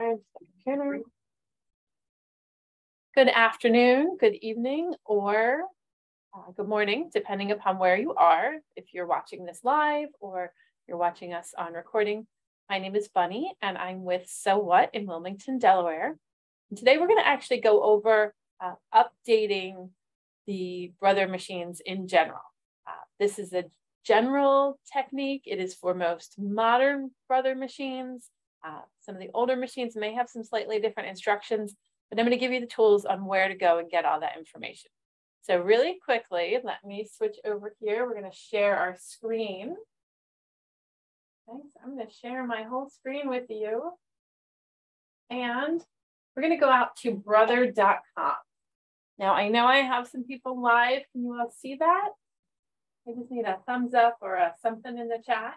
share the computer. Good afternoon, good evening, or good morning, depending upon where you are. If you're watching this live or you're watching us on recording, my name is Bunny and I'm with So What in Wilmington, Delaware. And today we're going to actually go over updating the Brother machines in general. This is a general technique. It is for most modern Brother machines. Some of the older machines may have some slightly different instructions, but I'm going to give you the tools on where to go and get all that information. So really quickly, let me switch over here. We're going to share our screen. Okay, so I'm going to share my whole screen with you. And we're going to go out to brother.com. Now, I know I have some people live. Can you all see that? I just need a thumbs up or a something in the chat.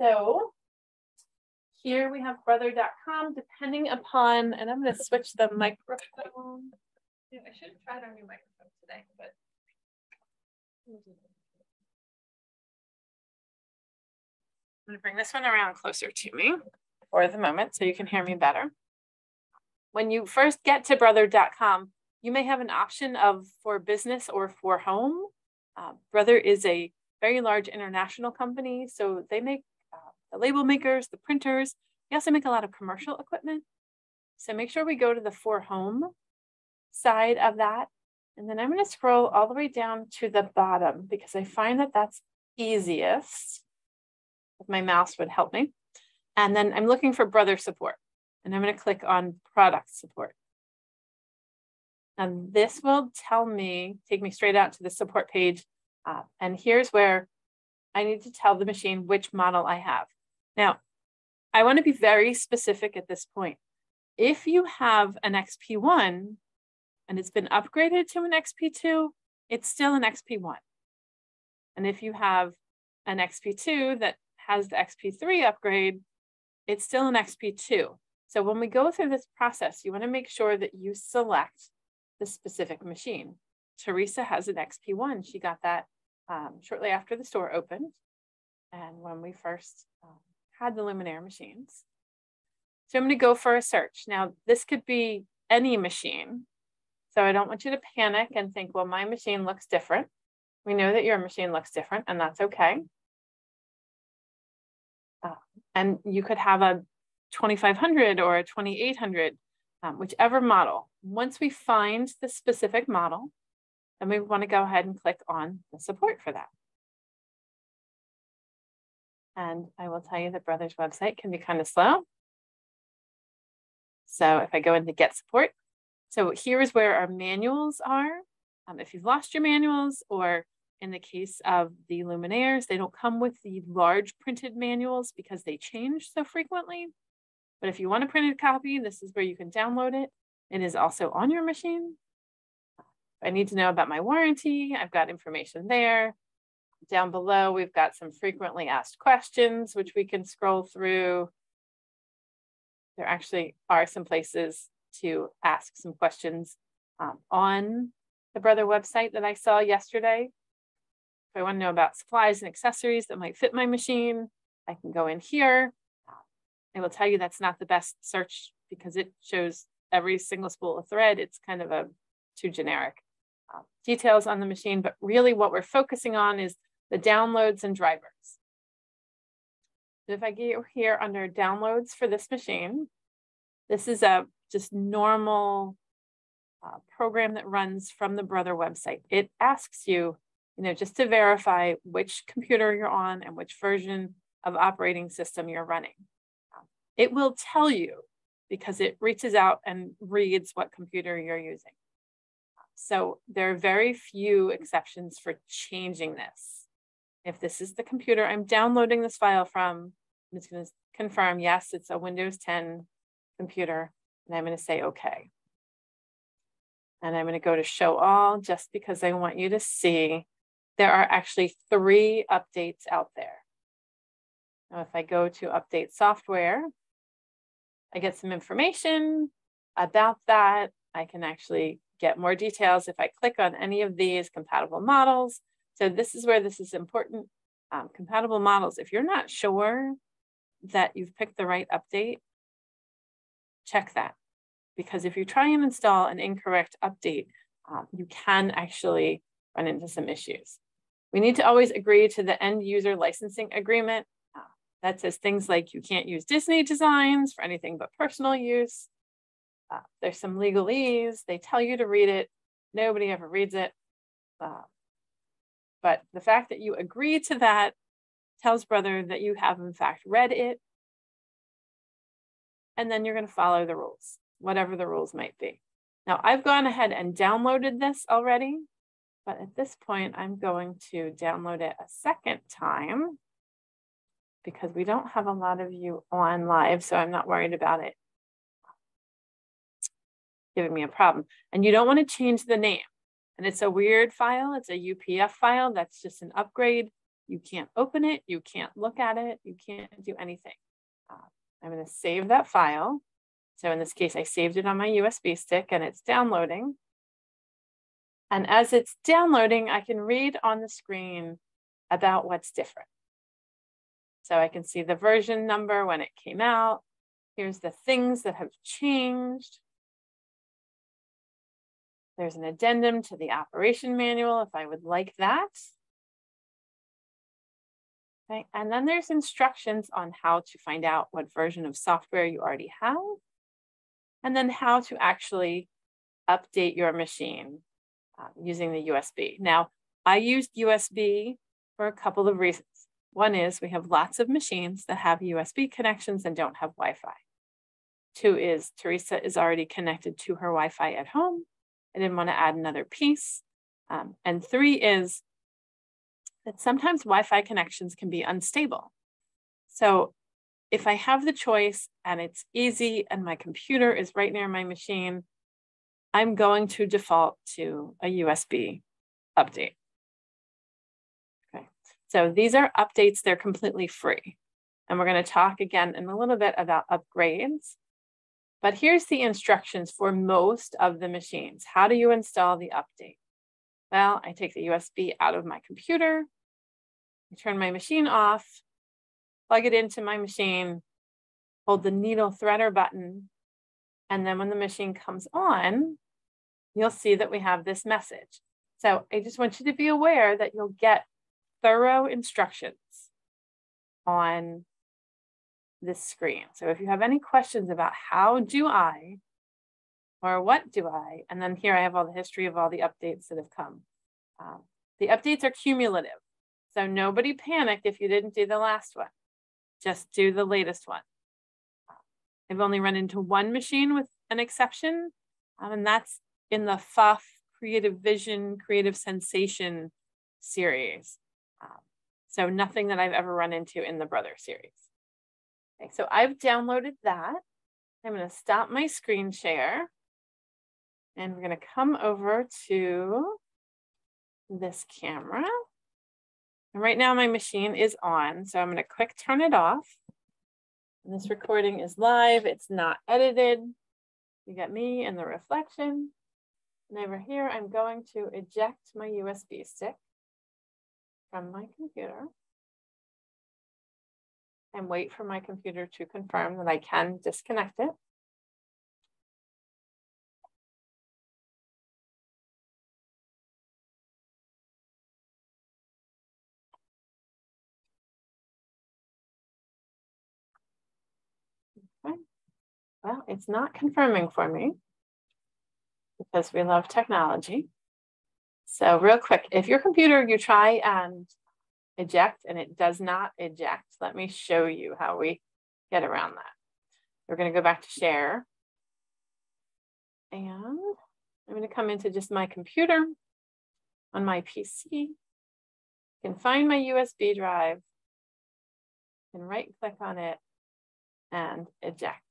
So here we have brother.com, depending upon, and I'm going to switch the microphone. Yeah, I should have tried our new microphone today, but. I'm going to bring this one around closer to me for the moment so you can hear me better. When you first get to brother.com, you may have an option of for business or for home. Brother is a very large international company, so they make the label makers, the printers. They also make a lot of commercial equipment. So make sure we go to the for home side of that. And then I'm going to scroll all the way down to the bottom because I find that that's easiest. If my mouse would help me. And then I'm looking for Brother support. And I'm going to click on product support. And this will tell me, take me straight out to the support page. And here's where I need to tell the machine which model I have. Now, I want to be very specific at this point. If you have an XP1 and it's been upgraded to an XP2, it's still an XP1. And if you have an XP2 that has the XP3 upgrade, it's still an XP2. So when we go through this process, you want to make sure that you select the specific machine. Teresa has an XP1. She got that shortly after the store opened and when we first had the Luminaire machines. So I'm going to go for a search. Now, this could be any machine. So I don't want you to panic and think, well, my machine looks different. We know that your machine looks different, and that's okay. And you could have a 2500 or a 2800, whichever model. Once we find the specific model, then we want to go ahead and click on the support for that. And I will tell you that Brother's website can be kind of slow. So if I go into get support, so here's where our manuals are. If you've lost your manuals, or in the case of the Luminaires, they don't come with the large printed manuals because they change so frequently. But if you want a printed copy, this is where you can download it. It is also on your machine. If I need to know about my warranty, I've got information there. Down below, we've got some frequently asked questions, which we can scroll through. There actually are some places to ask some questions on the Brother website that I saw yesterday. If I want to know about supplies and accessories that might fit my machine, I can go in here. I will tell you that's not the best search because it shows every single spool of thread. It's kind of too generic. Details on the machine, but really what we're focusing on is the downloads and drivers. So if I go here under downloads for this machine, this is a just normal program that runs from the Brother website. It asks you, just to verify which computer you're on and which version of operating system you're running. It will tell you because it reaches out and reads what computer you're using. So there are very few exceptions for changing this. If this is the computer I'm downloading this file from, I'm just going to confirm, yes, it's a Windows 10 computer, and I'm going to say okay. And I'm going to go to show all just because I want you to see there are actually 3 updates out there. Now, if I go to update software, I get some information about that. I can actually get more details if I click on any of these compatible models. So this is where this is important. Compatible models, if you're not sure that you've picked the right update, check that. Because if you try and install an incorrect update, you can actually run into some issues. We need to always agree to the end user licensing agreement. That says things like you can't use Disney designs for anything but personal use. There's some legalese. They tell you to read it. Nobody ever reads it. But the fact that you agree to that tells Brother that you have in fact read it. And then you're going to follow the rules, whatever the rules might be. Now I've gone ahead and downloaded this already, but at this point I'm going to download it a second time because we don't have a lot of you on live, so I'm not worried about it giving me a problem. And you don't want to change the name. And it's a weird file. It's a UPF file. That's just an upgrade. You can't open it. You can't look at it. You can't do anything. I'm going to save that file. So in this case, I saved it on my USB stick and it's downloading. And as it's downloading, I can read on the screen about what's different. So I can see the version number when it came out. Here's the things that have changed. There's an addendum to the operation manual if I would like that. Okay. And then there's instructions on how to find out what version of software you already have, and then how to actually update your machine using the USB. Now, I used USB for a couple of reasons. One is we have lots of machines that have USB connections and don't have Wi-Fi. Two is Teresa is already connected to her Wi-Fi at home. I didn't want to add another piece. And three is that sometimes Wi-Fi connections can be unstable. So if I have the choice and it's easy and my computer is right near my machine, I'm going to default to a USB update. Okay, so these are updates, they're completely free. And we're going to talk again in a little bit about upgrades. But here's the instructions for most of the machines. How do you install the update? Well, I take the USB out of my computer, I turn my machine off, plug it into my machine, hold the needle threader button, and then when the machine comes on, you'll see that we have this message. So I just want you to be aware that you'll get thorough instructions on this screen. So if you have any questions about how do I, or what do I, and then here I have all the history of all the updates that have come. The updates are cumulative. So nobody panic if you didn't do the last one. Just do the latest one. I've only run into one machine with an exception, and that's in the FUF Creative Vision, Creative Sensation series. So nothing that I've ever run into in the Brother series. Okay, so I've downloaded that. I'm going to stop my screen share. And we're going to come over to this camera. And right now my machine is on, so I'm going to quick turn it off. And this recording is live. It's not edited. You got me and the reflection. And over here, I'm going to eject my USB stick from my computer and wait for my computer to confirm that I can disconnect it. Okay. Well, it's not confirming for me because we love technology. So real quick, if your computer, you try and eject and it does not eject, let me show you how we get around that. We're going to go back to share. And I'm going to come into just my computer on my PC. You can find my USB drive and right click on it and eject.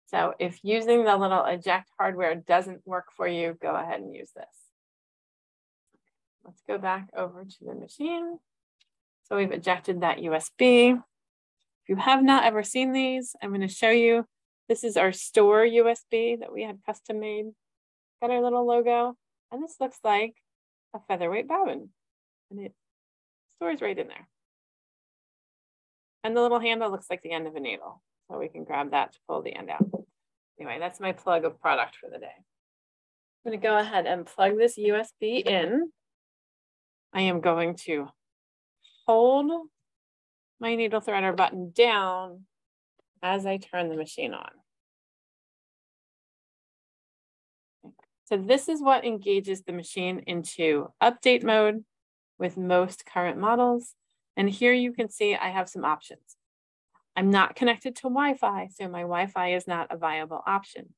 So if using the little eject hardware doesn't work for you, go ahead and use this. Let's go back over to the machine. So we've ejected that USB. If you have not ever seen these, I'm going to show you. This is our store USB that we had custom made. Got our little logo. And this looks like a featherweight bobbin, and it stores right in there. And the little handle looks like the end of a needle, so we can grab that to pull the end out. Anyway, that's my plug of product for the day. I'm going to go ahead and plug this USB in. I am going to hold my needle threader button down as I turn the machine on. So this is what engages the machine into update mode with most current models. And here you can see I have some options. I'm not connected to Wi-Fi, so my Wi-Fi is not a viable option.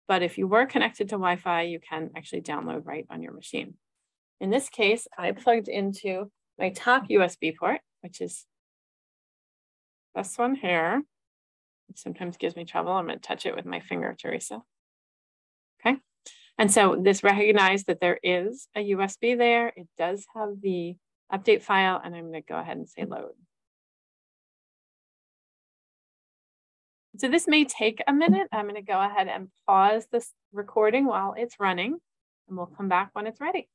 But if you were connected to Wi-Fi, you can actually download right on your machine. In this case, I plugged into my top USB port, which is this one here. It sometimes gives me trouble. I'm going to touch it with my finger, Teresa. Okay. And so this recognized that there is a USB there. It does have the update file, and I'm going to go ahead and say load. So this may take a minute. I'm going to go ahead and pause this recording while it's running, and we'll come back when it's ready.